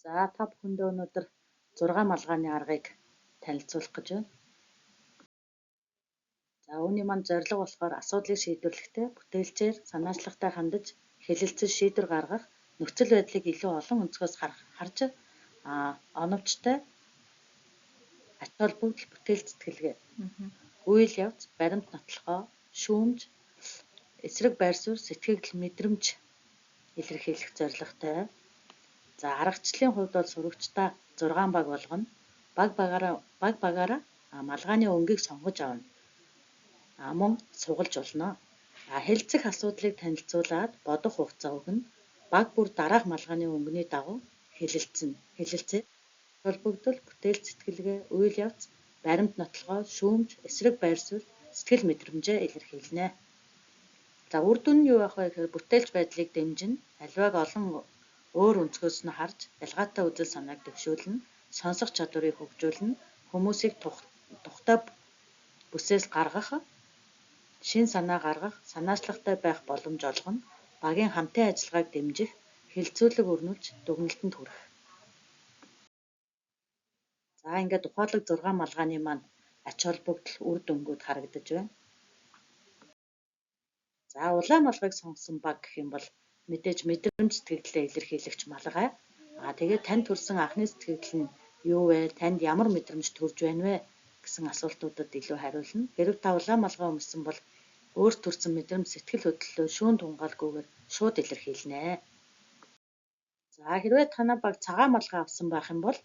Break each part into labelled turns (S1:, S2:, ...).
S1: За та бүхэндээ өнөөдөр 6 малгайны аргыг танилцуулах гэж байна. За үүний манд зорилго болохоор асуудлыг шийдвэрлэхдээ бүтээлчээр санаачлагтай хандаж хэлэлцэж шийдвэр гаргах нөхцөл байдлыг илүү олон өнцгөөс харж оновчтой ач холбогдол бүтээл сэтгэлгээ, үйл явц, баримт нотлохоо, шүүмж, эсрэг байр суурь, сэтгэгдэл, мэдрэмж илэрхийлэх зорилготой. За аргачлалын хувьд бол сурагчдаа 6 баг болгоно. Баг багаараа малгайны өнгийг сонгож авна. Мөн сугалж болно. Хэлцэх асуудлыг танилцуулаад бодох хугацаа өгнө. Баг бүр дараах малгайны өнгөний дагуу хэлэлцээ. Холбогдол, бүтээл сэтгэлгээ, үйл явц, баримт нотлохоо, шүүмж, эсрэг байр суурь, сэтгэл мэдрэмжээ илэрхийлнэ. За үр дүн нь юу байх вэ гэхээр бүтээлч байдлыг дэмжинэ. Аливааг олон өөр өнцгөөс нь харж ялгаатай үзэл санааг дэвшүүлнэ, сонсох чадварыг хөгжүүлнэ, хүмүүсийг тухтай бүсээс гаргах, шин санаа гаргах, санаачлагтай байх боломж олгоно, багийн хамтын ажиллагааг дэмжих, хилцүүлэг өрнүүлж дүгнэлтэнд хүрэх. За ингээд ухаалаг 6 малгайны маань ач холбогдол үр дүнгууд харагдаж байна. За улаан малгайг сонгосон баг гэх юм бол мэдээж мэдрэмж сэтгэлдээ илэрхийлэгч малгай. Тэгээд танд төрсэн анхны сэтгэгдэл нь юу вэ? Танд ямар мэдрэмж төрж байна вэ гэсэн асуултуудад илүү хариулна. Хэрв та улаан малгай өмссөн бол өөрт төрсэн мэдрэмж сэтгэл хөдлөлөө шүүн тунгаалгүйгээр шууд илэрхийлнэ. За хэрвээ танай баг цагаан малгай авсан байх юм бол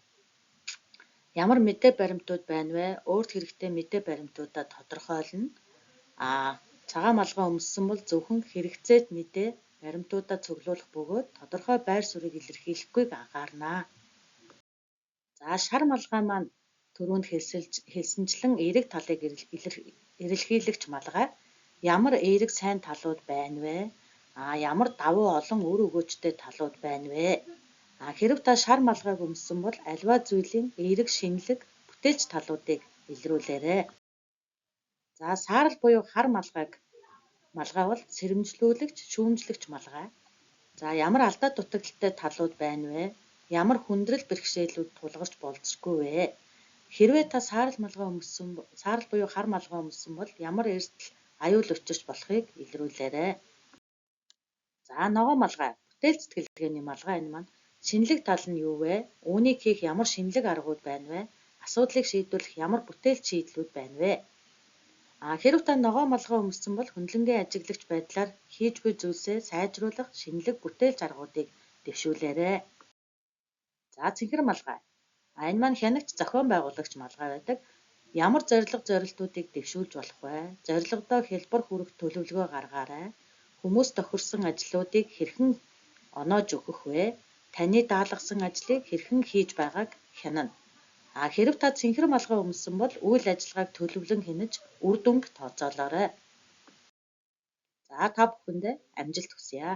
S1: ямар мэдээ баримтууд байна вэ? Өөрт хэрэгтэй мэдээ баримтуудаа тодорхойлно. Цагаан малгай өмссөн бол зөвхөн хэрэгцээт мэдээ баримтуудаа цуглуулах бөгөөд тодорхой байр суурийг илэрхийлэхгүйг анхаарнаа. За шар малгай маань түрүүнд хэлсэнчлэн эерэг талыг илэрхийлэгч малгай. Ямар эерэг сайн талууд байна вэ? Ямар давуу олон үр өгөөжтэй талууд байна вэ? Хэрв та шар малгайг өмссөн бол аливаа зүйлийн эерэг шинэлэг, бүтээлч талуудыг илрүүлээрэй. За саарал буюу хар малгай бол сэрэмжлүүлэгч, шүүмжлэгч малгай. За ямар алдаа дутагдaltaй талууд байна вэ? Ямар хүндрэл бэрхшээлүүд тулгарч болзошгүй вэ? Хэрвээ та саарал буюу хар малгай өмссөн бол ямар эрсдэл аюул учирч болохыг илрүүлээрэй. За ногоо малгай, бүтээл сэтгэлгээний малгай энэ маань шинэлэг тал нь юу вэ? Үүнийг хийх ямар шинэлэг аргууд байна вэ? Асуудлыг шийдвэрлэх ямар бүтээлч шийдлүүд байна вэ? Хэрв та ногоо малгай өмссөн бол хөндлөнгийн ажиглагч байдлаар хийж буй зүйлсээ сайжруулах шинэлэг бүтээлч аргуудыг дэвшүүлээрэй. За цэнхэр малгай. Энэ маань хянагч зохион байгуулагч малгай байдаг. Ямар зорилтуудыг дэвшүүлж болох вэ? Зорилгодоо хялбар хүрэх төлөвлөгөө гаргаарай. Хүмүүс тохирсон ажлуудыг хэрхэн оноож өгөх вэ? Таны даалгасан ажлыг хэрхэн хийж байгааг хянана. Хэрв та цэнхэр малгай өмссөн бол үйл ажиллагааг төлөвлөн хянаж үр дүнг тооцоолоорой. За та бүхэндээ амжилт хүсье.